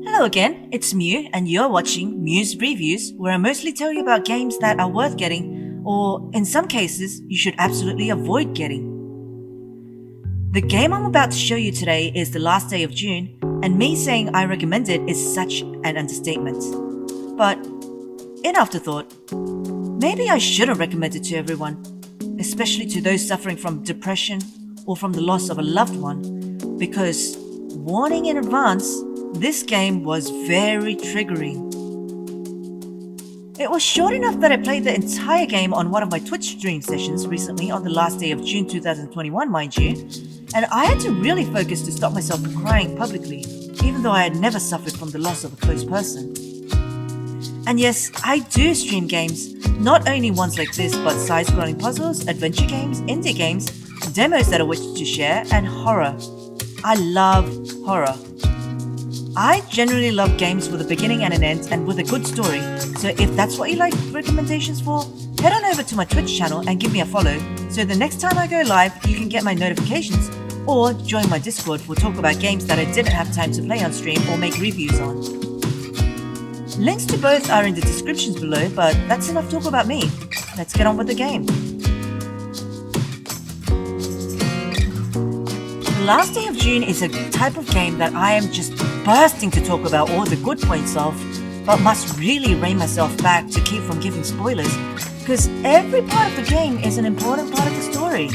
Hello again, it's Mew and you're watching Mew's Reviews, where I mostly tell you about games that are worth getting, or in some cases, you should absolutely avoid getting. The game I'm about to show you today is The Last Day of June, and me saying I recommend it is such an understatement. But, in afterthought, maybe I shouldn't recommend it to everyone, especially to those suffering from depression or from the loss of a loved one, because, warning in advance, this game was very triggering. It was short enough that I played the entire game on one of my Twitch stream sessions recently on the last day of June 2021, mind you, and I had to really focus to stop myself from crying publicly, even though I had never suffered from the loss of a close person. And yes, I do stream games, not only ones like this, but side-scrolling puzzles, adventure games, indie games, demos that I wish to share, and horror. I love horror. I generally love games with a beginning and an end and with a good story, so if that's what you like recommendations for, head on over to my Twitch channel and give me a follow, so the next time I go live you can get my notifications, or join my Discord for talk about games that I didn't have time to play on stream or make reviews on. Links to both are in the descriptions below, but that's enough talk about me. Let's get on with the game. The Last Day of June is a type of game that I am just bursting to talk about all the good points of, but must really rein myself back to keep from giving spoilers, because every part of the game is an important part of the story.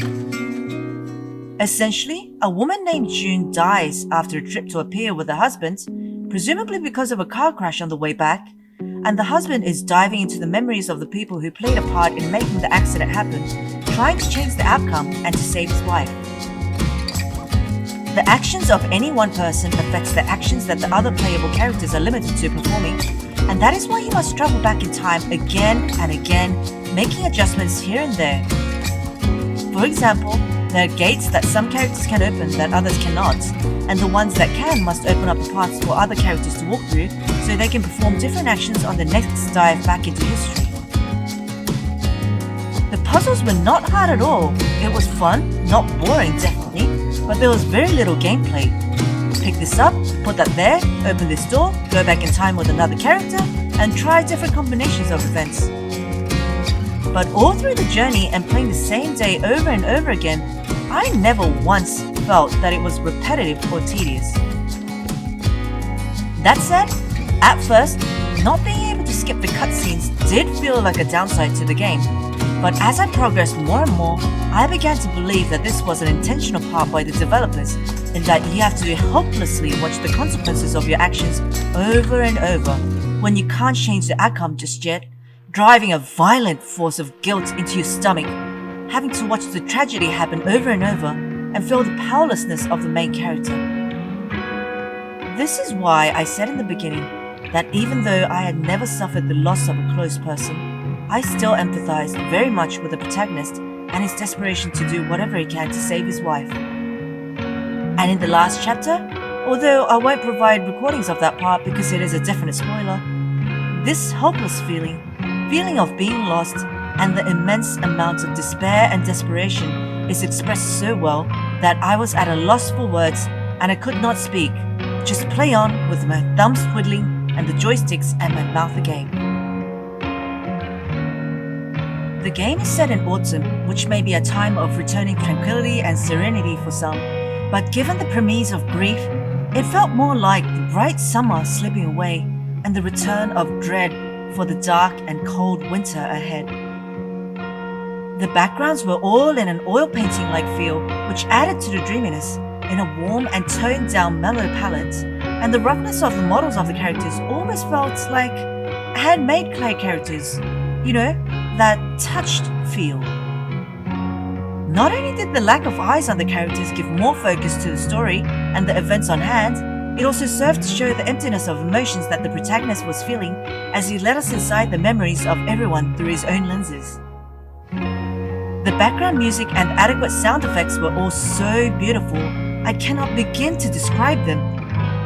Essentially, a woman named June dies after a trip to a pier with her husband, presumably because of a car crash on the way back, and the husband is diving into the memories of the people who played a part in making the accident happen, trying to change the outcome and to save his wife. The actions of any one person affects the actions that the other playable characters are limited to performing, and that is why you must travel back in time again and again, making adjustments here and there. For example, there are gates that some characters can open that others cannot, and the ones that can must open up paths for other characters to walk through so they can perform different actions on the next dive back into history. The puzzles were not hard at all. It was fun, not boring definitely, but there was very little gameplay. Pick this up, put that there, open this door, go back in time with another character, and try different combinations of events. But all through the journey and playing the same day over and over again, I never once felt that it was repetitive or tedious. That said, at first, not being able to skip the cutscenes did feel like a downside to the game, but as I progressed more and more, I began to believe that this was an intentional part by the developers, and that you have to hopelessly watch the consequences of your actions over and over when you can't change the outcome just yet, driving a violent force of guilt into your stomach, having to watch the tragedy happen over and over, and feel the powerlessness of the main character. This is why I said in the beginning that even though I had never suffered the loss of a close person, I still empathized very much with the protagonist and his desperation to do whatever he can to save his wife. And in the last chapter, although I won't provide recordings of that part because it is a definite spoiler, this hopeless feeling of being lost and the immense amount of despair and desperation is expressed so well that I was at a loss for words and I could not speak, just play on with my thumbs twiddling and the joysticks and my mouth agape. The game is set in autumn, which may be a time of returning tranquility and serenity for some, but given the premise of grief, it felt more like the bright summer slipping away and the return of dread for the dark and cold winter ahead. The backgrounds were all in an oil painting-like feel, which added to the dreaminess in a warm and toned-down mellow palette, and the roughness of the models of the characters almost felt like handmade clay characters, you know, that touched feel. Not only did the lack of eyes on the characters give more focus to the story and the events on hand, it also served to show the emptiness of emotions that the protagonist was feeling as he led us inside the memories of everyone through his own lenses. The background music and adequate sound effects were all so beautiful, I cannot begin to describe them,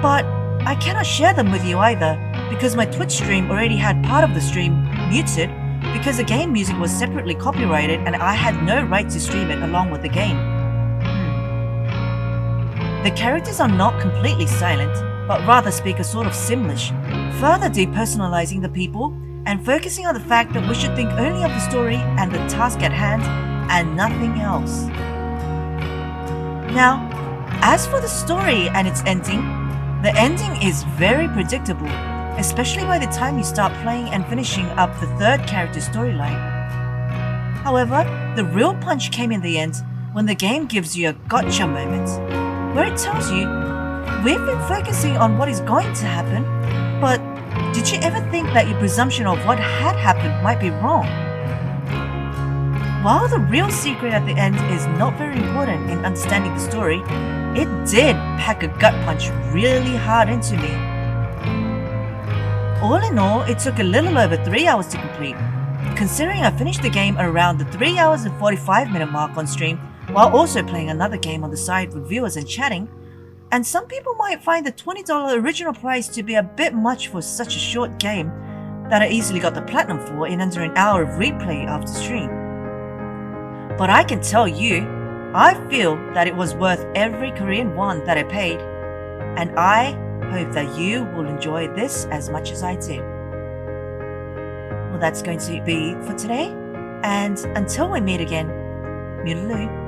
but I cannot share them with you either because my Twitch stream already had part of the stream muted because the game music was separately copyrighted and I had no right to stream it along with the game. The characters are not completely silent, but rather speak a sort of Simlish, further depersonalizing the people and focusing on the fact that we should think only of the story and the task at hand and nothing else. Now, as for the story and its ending, the ending is very predictable, especially by the time you start playing and finishing up the third character storyline. However, the real punch came in the end when the game gives you a gotcha moment, where it tells you, we've been focusing on what is going to happen, but did you ever think that your presumption of what had happened might be wrong? While the real secret at the end is not very important in understanding the story, it did pack a gut punch really hard into me. All in all, it took a little over 3 hours to complete, considering I finished the game around the 3 hours and 45-minute mark on stream, while also playing another game on the side with viewers and chatting. And some people might find the $20 original price to be a bit much for such a short game that I easily got the platinum for in under an hour of replay after stream. But I can tell you, I feel that it was worth every Korean won that I paid, and I hope that you will enjoy this as much as I did. Well, that's going to be it for today, and until we meet again, Murulu.